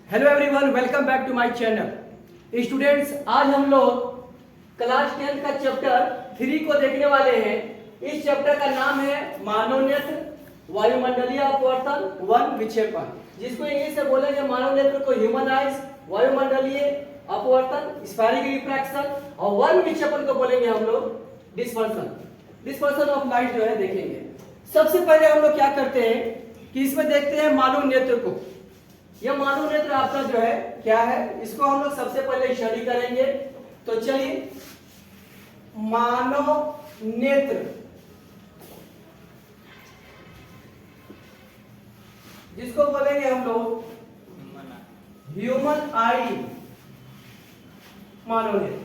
Hello everyone, welcome back to my channel. Students, आज हम लोग क्लास 10 का चैप्टर 3 को देखने वाले हैं। इस चैप्टर का नाम है मानव नेत्र वायुमंडलीय अपवर्तन वन विक्षेपण, जिसको इंग्लिश में बोलेंगे मानव नेत्र को ह्यूमन आइज, वायुमंडलीय अपवर्तन स्फेरिक रिफ्रैक्शन, और वन विक्षेपण को बोलेंगे हम लोग डिस्पर्सन ऑफ लाइट जो है देखेंगे। सबसे पहले हम लोग क्या करते हैं कि इसमें देखते हैं मानव नेत्र को। यह मानव नेत्र आपका जो है क्या है, इसको हम लोग सबसे पहले स्टडी करेंगे। तो चलिए, मानव नेत्र जिसको बोलेंगे हम लोग ह्यूमन आई, मानव नेत्र।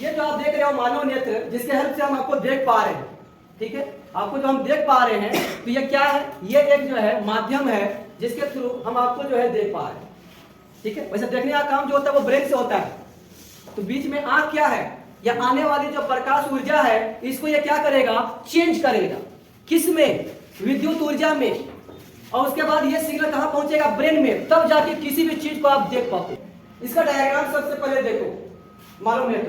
ये जो आप देख रहे हो मानव नेत्र, जिसके हेल्प से हम आपको देख पा रहे हैं, ठीक है, आपको जो हम देख पा रहे हैं, तो ये क्या है, ये एक जो है माध्यम है जिसके थ्रू हम आपको जो है देख पा रहे हैं, ठीक है। वैसे देखने का काम जो होता है वो ब्रेन से होता है। तो बीच में आंख क्या है, या आने वाली जो प्रकाश ऊर्जा है, इसको ये क्या करेगा, चेंज करेगा। किस में, विद्युत ऊर्जा में, और उसके बाद ये सिग्नल कहां पहुंचेगा, ब्रेन में, तब जाके किसी भी चीज को आप देख पाते। इसका डायग्राम सबसे पहले देखो मालूम है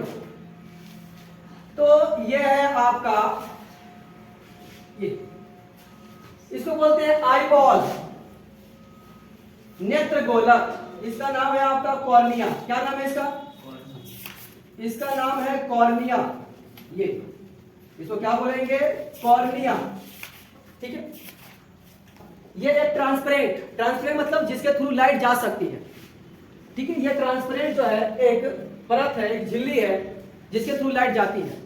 तो ये है आपका, ये इसको बोलते हैं आई बॉल, नेत्र गोलक। इसका नाम है आपका कॉर्निया। क्या नाम है इसका, इसका नाम है कॉर्निया। ये इसको क्या बोलेंगे, कॉर्निया, ठीक है। ये एक ट्रांसपेरेंट मतलब जिसके थ्रू लाइट जा सकती है, ठीक है। ये ट्रांसपेरेंट जो है एक परत है, एक झिल्ली है जिसके थ्रू लाइट जाती है।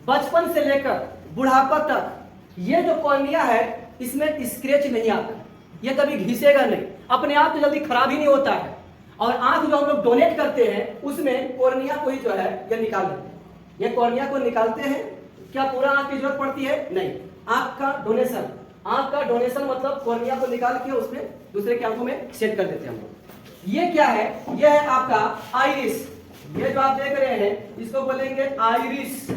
बचपन से लेकर बुढ़ापा तक ये जो कॉर्निया है, इसमें स्क्रैच नहीं आता, ये कभी घिसेगा नहीं, अपने आप तो जल्दी खराब ही नहीं होता है। और आंख जो हम लोग डोनेट करते हैं, उसमें कॉर्निया को ही जो है ये निकाल लेते हैं। ये कॉर्निया को निकालते हैं, क्या पूरा आंख की जरूरत पड़ती है, नहीं। आंख का डोनेशन मतलब कॉर्निया को निकाल के उसमें दूसरे की आंखों में सेट कर देते हैं हम लोग। ये क्या है, ये है आपका आइरिस। ये जो आप देख रहे हैं इसको बोलेंगे आइरिस।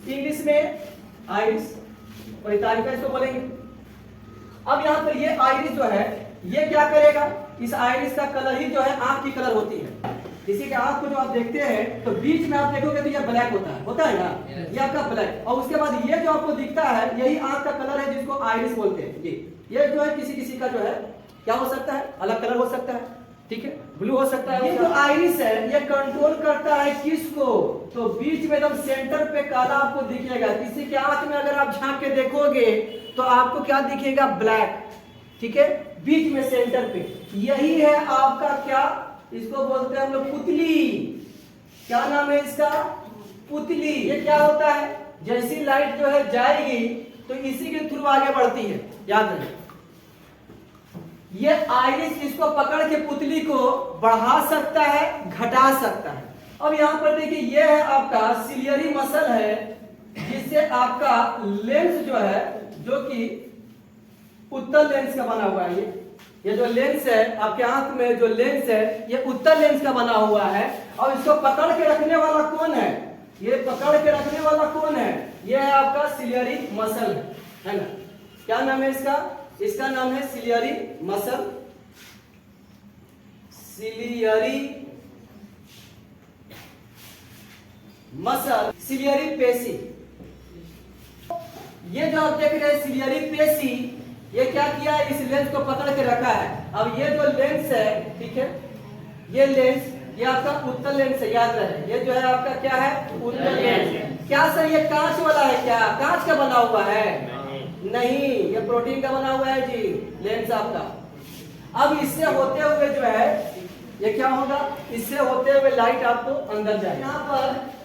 इंग्लिश में आइरिस, और इतालिक में इसको बोलेंगे। अब यहां पर ये आइरिस जो है, ये क्या करेगा, इस आइरिस का कलर ही जो है आंख की कलर होती है। किसी के आंख को जो आप देखते हैं तो बीच में आप देखोगे तो ये ब्लैक होता है ना, ये आपका ब्लैक। और उसके बाद ये जो आपको दिखता है, यही आंख का कलर है जिसको आइरिस बोलते हैं। ये जो है किसी का जो है क्या हो सकता है, अलग कलर हो सकता है, ठीक है, ब्लू हो सकता है। ये जो आइरिस है, ये कंट्रोल करता है किसको, तो बीच में एकदम सेंटर पे काला आपको दिखेगा। किसी के आंख में अगर आप झांक के देखोगे तो आपको क्या दिखेगा, ब्लैक, ठीक है, बीच में सेंटर पे। यही है आपका क्या, इसको बोलते हैं हम लोग पुतली। क्या नाम है इसका, पुतली। ये क्या होता है, जैसी लाइट जो है जाएगी तो इसी के थ्रू आगे बढ़ती है, याद रखें। ये आइरिस इसको पकड़ के पुतली को बढ़ा सकता है, घटा सकता है। अब यहां पर देखिए, ये है आपका सिलियरी मसल है, जिससे आपका लेंस जो है, जो कि उत्तल लेंस का बना हुआ है। ये जो लेंस है आपके आंख में, जो लेंस है, ये उत्तल लेंस का बना हुआ है। और इसको पकड़ के रखने वाला कौन है, ये पकड़ के रखने वाला कौन है, ये है आपका सिलियरी मसल, है ना। क्या नाम है इसका, इसका नाम है सिलियरी मसल, सिलियरी पेशी। ये जो आप देख रहे हैं सिलियरी पेशी, ये क्या किया, इस लेंस को पकड़ के रखा है। अब ये जो लेंस है, ठीक है, ये लेंस, ये आपका उत्तल लेंस है, याद रहे। ये जो है आपका क्या है, उत्तल लेंस। क्या सर ये कांच वाला है, क्या कांच का बना हुआ है, नहीं, ये प्रोटीन का बना हुआ है जी लेंस आपका। अब इससे होते हुए जो है ये क्या होगा, इससे होते हुए लाइट आपको अंदर जाए।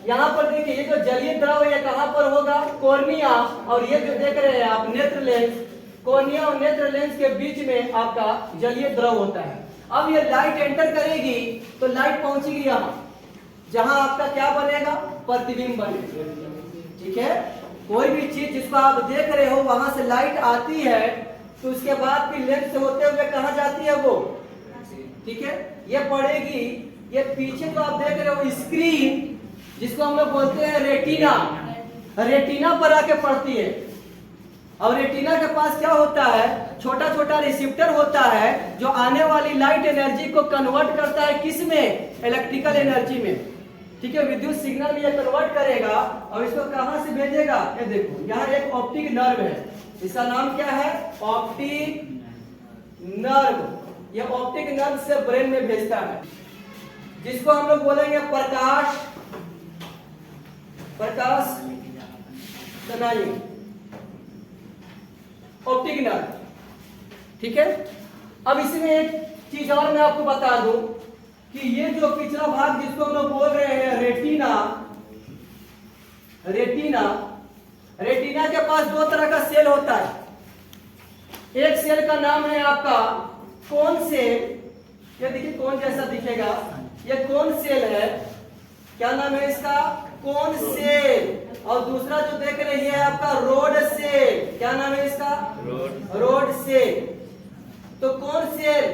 यहाँ पर देखिए, ये जो जलीय द्रव है, ये कहां पर होगा, कॉर्निया। और ये जो देख रहे हैं आप नेत्र लेंस, कॉर्निया और नेत्र लेंस के बीच में आपका जलीय द्रव होता है। अब ये लाइट एंटर करेगी तो लाइट पहुंचेगी यहाँ, जहां आपका क्या बनेगा, प्रतिबिंब बनेगा, ठीक है। कोई भी चीज जिसको आप देख रहे हो, वहां से लाइट आती है, तो उसके बाद भी लेंस से होते हुए कहां जाती है वो, ठीक है, ये पड़ेगी। ये पीछे तो आप देख रहे हो स्क्रीन, जिसको हम लोग बोलते हैं रेटिना, रेटिना पर आके पड़ती है। और रेटिना के पास क्या होता है, छोटा छोटा रिसेप्टर होता है जो आने वाली लाइट एनर्जी को कन्वर्ट करता है किस में, इलेक्ट्रिकल एनर्जी में। ठीक है, विद्युत सिग्नल में ये कन्वर्ट करेगा और इसको कहां से भेजेगा, ये देखो यहाँ एक ऑप्टिक नर्व है, इसका नाम क्या है, ऑप्टिक नर्व। ये ऑप्टिक नर्व से ब्रेन में भेजता है, जिसको हम लोग बोलेंगे प्रकाश स्नायु, ऑप्टिक नर्व। ठीक है, अब इसमें एक चीज और मैं आपको बता दूं कि ये जो पिछला भाग जिसको हम लोग बोल रहे हैं रेटिना के पास दो तरह का सेल होता है। एक सेल का नाम है आपका कोन सेल, ये देखिए कोन जैसा दिखेगा, ये कोन सेल है, क्या नाम है इसका, कोन सेल। और दूसरा जो देख रही है आपका रोड सेल, क्या नाम है इसका, रोड सेल। तो कोन सेल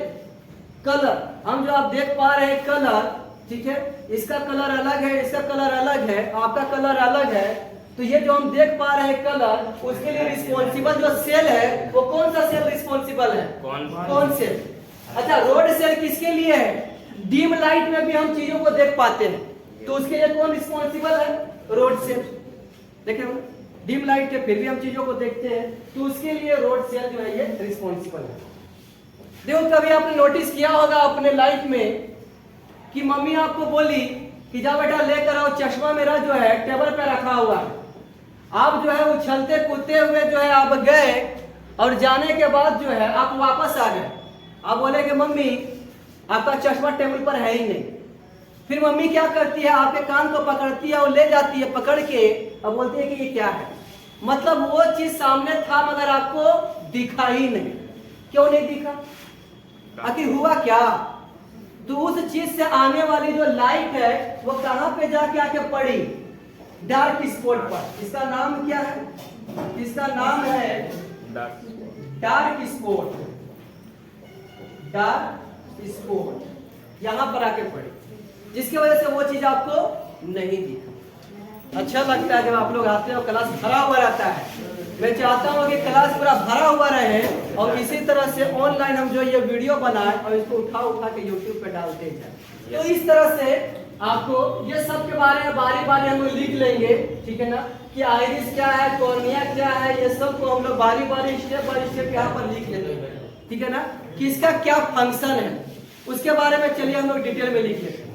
कलर, हम जो आप देख पा रहे हैं कलर, ठीक है, इसका कलर अलग है, इसका कलर अलग है, आपका कलर अलग है। तो ये जो हम देख पा रहे हैं कलर, उसके लिए रिस्पॉन्सिबल जो सेल है वो कौन सा सेल रिस्पॉन्सिबल है, कौन सेल। अच्छा, रोड सेल किसके लिए है, डीम लाइट में भी हम चीजों को देख पाते हैं, तो उसके लिए कौन रिस्पॉन्सिबल है, रोड सेल। देखिए डीम लाइट के फिर भी हम चीजों को देखते हैं, तो उसके लिए रोड सेल जो है ये रिस्पॉन्सिबल है। देखो कभी आपने नोटिस किया होगा अपने लाइफ में कि मम्मी आपको बोली कि जा बेटा लेकर आओ चश्मा, मेरा जो है टेबल पे रखा हुआ है। आप जो है उछलते कूदते हुए जो है आप गए और जाने के बाद जो है आप वापस आ गए। आप बोले कि मम्मी आपका चश्मा टेबल पर है ही नहीं। फिर मम्मी क्या करती है, आपके कान को पकड़ती है और ले जाती है पकड़ के और बोलती है कि ये क्या है। मतलब वो चीज सामने था मगर आपको दिखा ही नहीं। क्यों नहीं दिखा, आखिर हुआ क्या, तो उस चीज से आने वाली जो लाइट है वो कहां पे जाके आके पड़ी, डार्क स्पॉट पर। इसका नाम क्या है, इसका नाम है डार्क स्पॉट, डार्क स्पॉट यहां पर आके पड़ी, जिसकी वजह से वो चीज आपको नहीं दिखा। अच्छा लगता है जब आप लोग आते हो क्लास भरा हुआ रहता है। मैं चाहता हूँ कि क्लास पूरा भरा हुआ रहे और इसी तरह से ऑनलाइन हम जो ये वीडियो बनाए और इसको उठा उठा के YouTube पे डालते जाए। तो इस तरह से आपको ये सब के बारे में बारी बारी हम लोग लिख लेंगे, ठीक है ना, कि आइरिस क्या है, कॉर्निया क्या है, ये सब को हम लोग बारी बारी स्टेप बाय स्टेप यहाँ पर लिख लेंगे, ठीक है ना, कि इसका क्या फंक्शन है उसके बारे में चलिए हम लोग डिटेल में लिख लेते हैं।